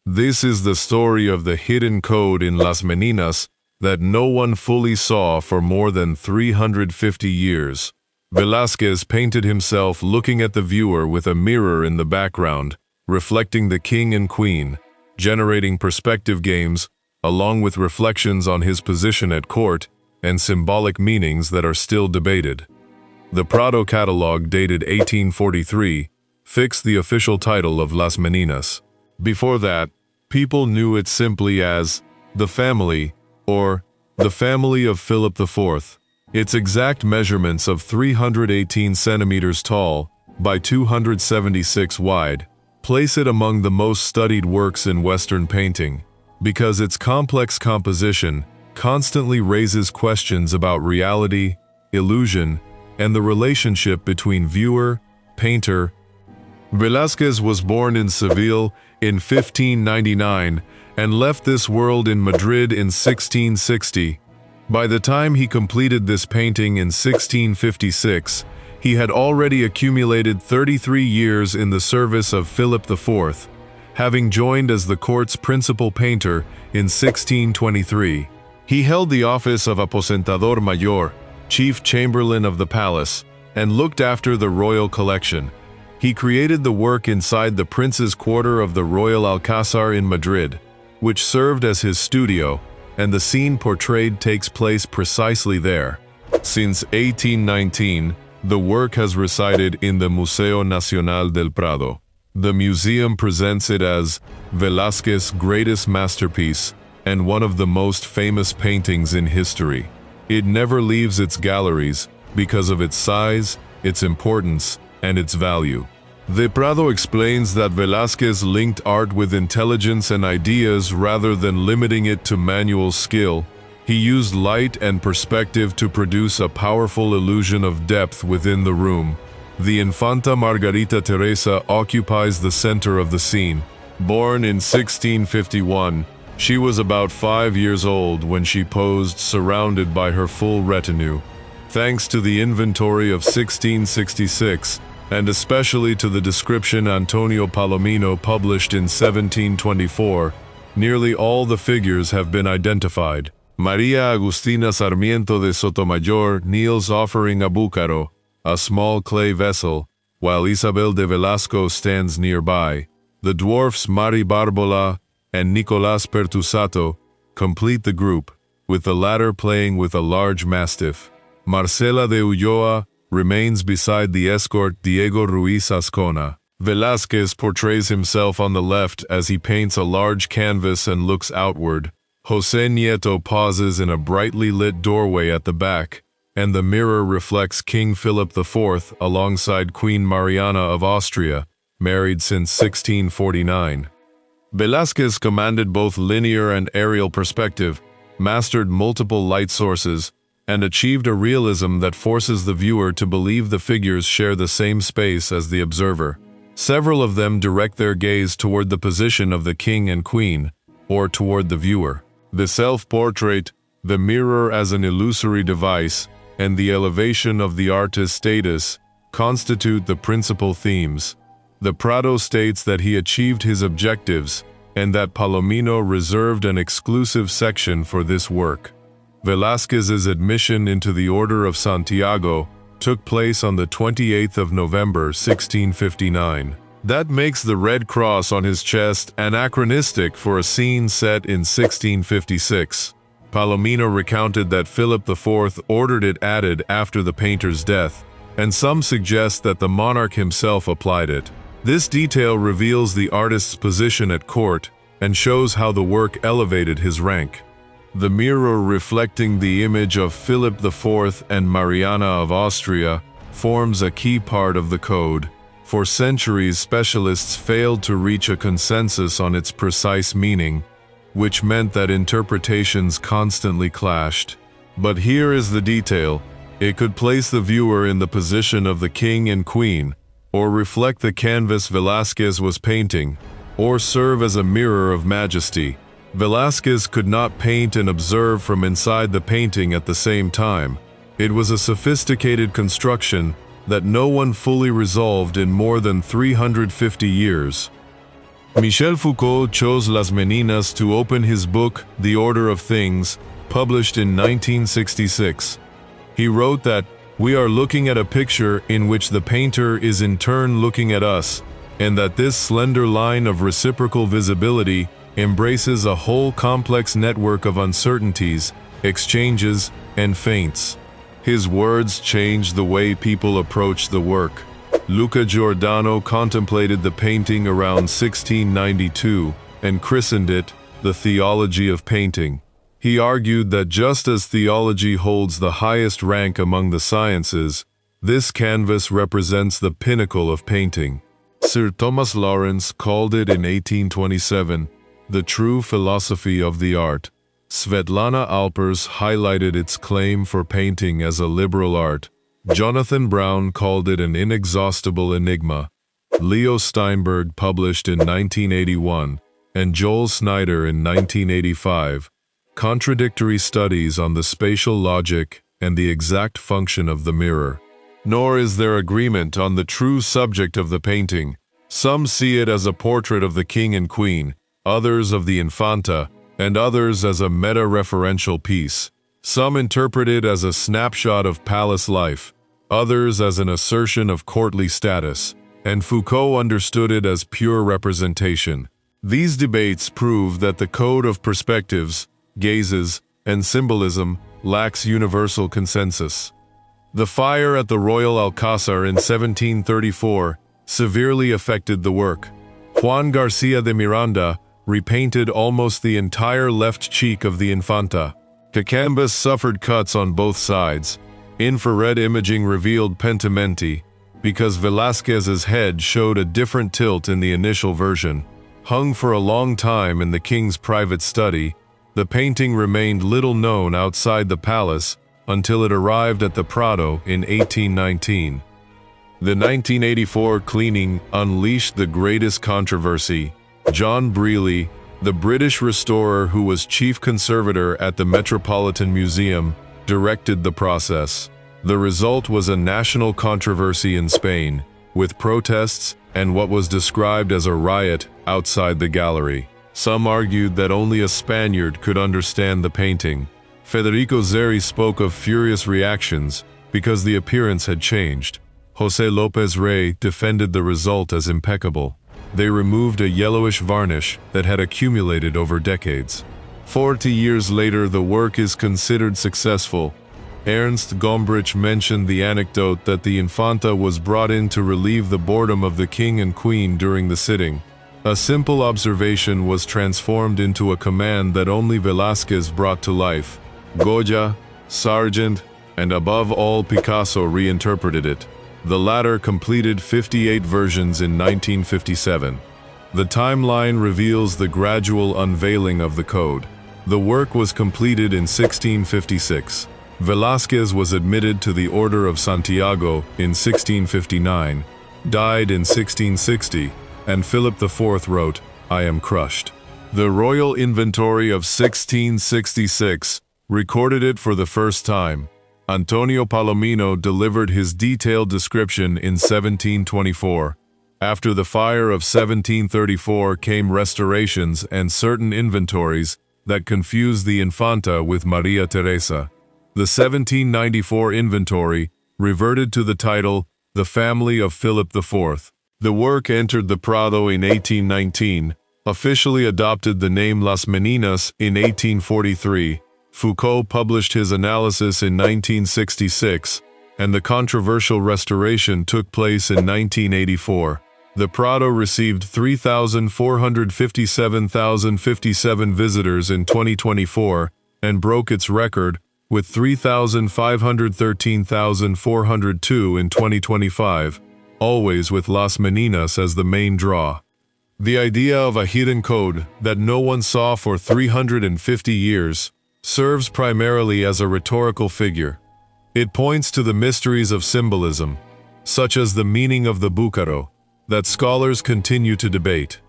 This is the story of the hidden code in Las Meninas that no one fully saw for more than 350 years. Velázquez painted himself looking at the viewer with a mirror in the background, reflecting the king and queen, generating perspective games, along with reflections on his position at court and symbolic meanings that are still debated. The Prado catalog, dated 1843, fixed the official title of Las Meninas. Before that, people knew it simply as the family or the family of Philip IV. Its exact measurements of 318 centimeters tall by 276 wide place it among the most studied works in Western painting, because its complex composition constantly raises questions about reality, illusion, and the relationship between viewer, painter. Velázquez was born in Seville in 1599 and left this world in Madrid in 1660. By the time he completed this painting in 1656, he had already accumulated 33 years in the service of Philip IV, having joined as the court's principal painter in 1623. He held the office of Aposentador Mayor, chief chamberlain of the palace, and looked after the royal collection. He created the work inside the prince's quarter of the Royal Alcázar in Madrid, which served as his studio, and the scene portrayed takes place precisely there. Since 1819, the work has resided in the Museo Nacional del Prado. The museum presents it as Velázquez's greatest masterpiece and one of the most famous paintings in history. It never leaves its galleries because of its size, its importance, and its value. The Prado explains that Velázquez linked art with intelligence and ideas rather than limiting it to manual skill. He used light and perspective to produce a powerful illusion of depth within the room. The Infanta Margarita Teresa occupies the center of the scene. Born in 1651, she was about 5 years old when she posed surrounded by her full retinue. Thanks to the inventory of 1666, and especially to the description Antonio Palomino published in 1724, nearly all the figures have been identified. Maria Agustina Sarmiento de Sotomayor kneels offering a búcaro, a small clay vessel, while Isabel de Velasco stands nearby. The dwarfs Mari Barbola and Nicolás Pertusato complete the group, with the latter playing with a large mastiff. Marcela de Ulloa remains beside the escort Diego Ruiz Ascona. Velázquez portrays himself on the left as he paints a large canvas and looks outward. José Nieto pauses in a brightly lit doorway at the back, and the mirror reflects King Philip IV alongside Queen Mariana of Austria, married since 1649. Velázquez commanded both linear and aerial perspective, mastered multiple light sources, and achieved a realism that forces the viewer to believe the figures share the same space as the observer. Several of them direct their gaze toward the position of the king and queen, or toward the viewer. The self-portrait, the mirror as an illusory device, and the elevation of the artist's status constitute the principal themes. The Prado states that he achieved his objectives, and that Palomino reserved an exclusive section for this work. Velázquez's admission into the Order of Santiago took place on the 28th of November, 1659. That makes the red cross on his chest anachronistic for a scene set in 1656. Palomino recounted that Philip IV ordered it added after the painter's death, and some suggest that the monarch himself applied it. This detail reveals the artist's position at court and shows how the work elevated his rank. The mirror reflecting the image of Philip IV and Mariana of Austria forms a key part of the code. For centuries, specialists failed to reach a consensus on its precise meaning, which meant that interpretations constantly clashed. But here is the detail. It could place the viewer in the position of the king and queen, or reflect the canvas Velázquez was painting, or serve as a mirror of majesty. Velázquez could not paint and observe from inside the painting at the same time. It was a sophisticated construction that no one fully resolved in more than 350 years. Michel Foucault chose Las Meninas to open his book, The Order of Things, published in 1966. He wrote that, "We are looking at a picture in which the painter is in turn looking at us, and that this slender line of reciprocal visibility embraces a whole complex network of uncertainties, exchanges, and feints." His words changed the way people approach the work. Luca Giordano contemplated the painting around 1692 and christened it the theology of painting. He argued that just as theology holds the highest rank among the sciences, this canvas represents the pinnacle of painting. Sir Thomas Lawrence called it in 1827 the true philosophy of the art. Svetlana Alpers highlighted its claim for painting as a liberal art. Jonathan Brown called it an inexhaustible enigma. Leo Steinberg published in 1981, and Joel Snyder in 1985, contradictory studies on the spatial logic and the exact function of the mirror. Nor is there agreement on the true subject of the painting. Some see it as a portrait of the king and queen, others of the Infanta, and others as a meta-referential piece. Some interpret it as a snapshot of palace life, others as an assertion of courtly status, and Foucault understood it as pure representation. These debates prove that the code of perspectives, gazes, and symbolism lacks universal consensus. The fire at the Royal Alcázar in 1734 severely affected the work. Juan Garcia de Miranda repainted almost the entire left cheek of the Infanta. Cacambas suffered cuts on both sides. Infrared imaging revealed pentimenti, because Velázquez's head showed a different tilt in the initial version. Hung for a long time in the king's private study, the painting remained little known outside the palace until it arrived at the Prado in 1819. The 1984 cleaning unleashed the greatest controversy. John Brealey, the British restorer who was chief conservator at the Metropolitan Museum, directed the process. The result was a national controversy in Spain, with protests and what was described as a riot outside the gallery. Some argued that only a Spaniard could understand the painting. Federico Zeri spoke of furious reactions because the appearance had changed. José López Rey defended the result as impeccable. They removed a yellowish varnish that had accumulated over decades. 40 years later, the work is considered successful. Ernst Gombrich mentioned the anecdote that the Infanta was brought in to relieve the boredom of the king and queen during the sitting. A simple observation was transformed into a command that only Velázquez brought to life. Goya, Sargent, and above all Picasso reinterpreted it. The latter completed 58 versions in 1957. The timeline reveals the gradual unveiling of the code. The work was completed in 1656. Velázquez was admitted to the Order of Santiago in 1659, died in 1660, and Philip IV wrote, "I am crushed." The Royal Inventory of 1666 recorded it for the first time. Antonio Palomino delivered his detailed description in 1724. After the fire of 1734 came restorations and certain inventories that confused the Infanta with Maria Teresa. The 1794 inventory reverted to the title, The Family of Philip IV. The work entered the Prado in 1819, officially adopted the name Las Meninas in 1843. Foucault published his analysis in 1966, and the controversial restoration took place in 1984. The Prado received 3,457,057 visitors in 2024 and broke its record with 3,513,402 in 2025, always with Las Meninas as the main draw. The idea of a hidden code that no one saw for 350 years serves primarily as a rhetorical figure. It points to the mysteries of symbolism, such as the meaning of the bucaro, that scholars continue to debate.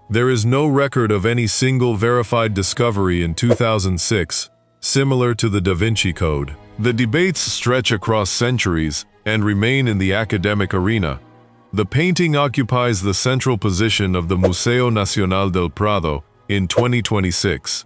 There is no record of any single verified discovery in 2006, similar to the Da Vinci Code. The debates stretch across centuries and remain in the academic arena. The painting occupies the central position of the Museo Nacional del Prado in 2026.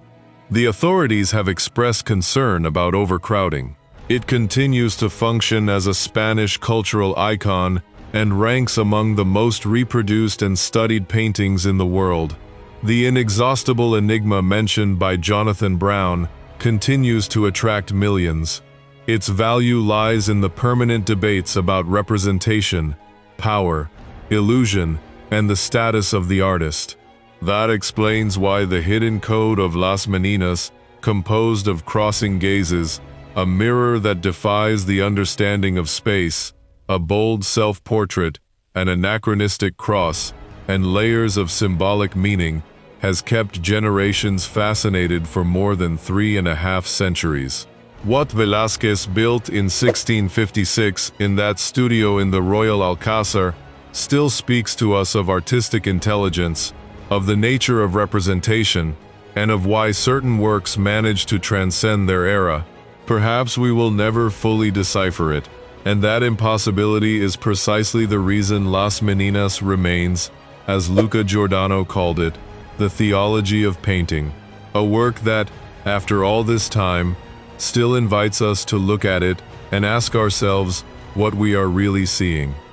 The authorities have expressed concern about overcrowding. It continues to function as a Spanish cultural icon and ranks among the most reproduced and studied paintings in the world. The inexhaustible enigma mentioned by Jonathan Brown continues to attract millions. Its value lies in the permanent debates about representation, power, illusion, and the status of the artist. That explains why the hidden code of Las Meninas, composed of crossing gazes, a mirror that defies the understanding of space, a bold self-portrait, an anachronistic cross, and layers of symbolic meaning, has kept generations fascinated for more than 3.5 centuries. What Velázquez built in 1656 in that studio in the Royal Alcázar still speaks to us of artistic intelligence, of the nature of representation, and of why certain works manage to transcend their era. Perhaps we will never fully decipher it, and that impossibility is precisely the reason Las Meninas remains, as Luca Giordano called it, the theology of painting, a work that, after all this time, still invites us to look at it and ask ourselves what we are really seeing.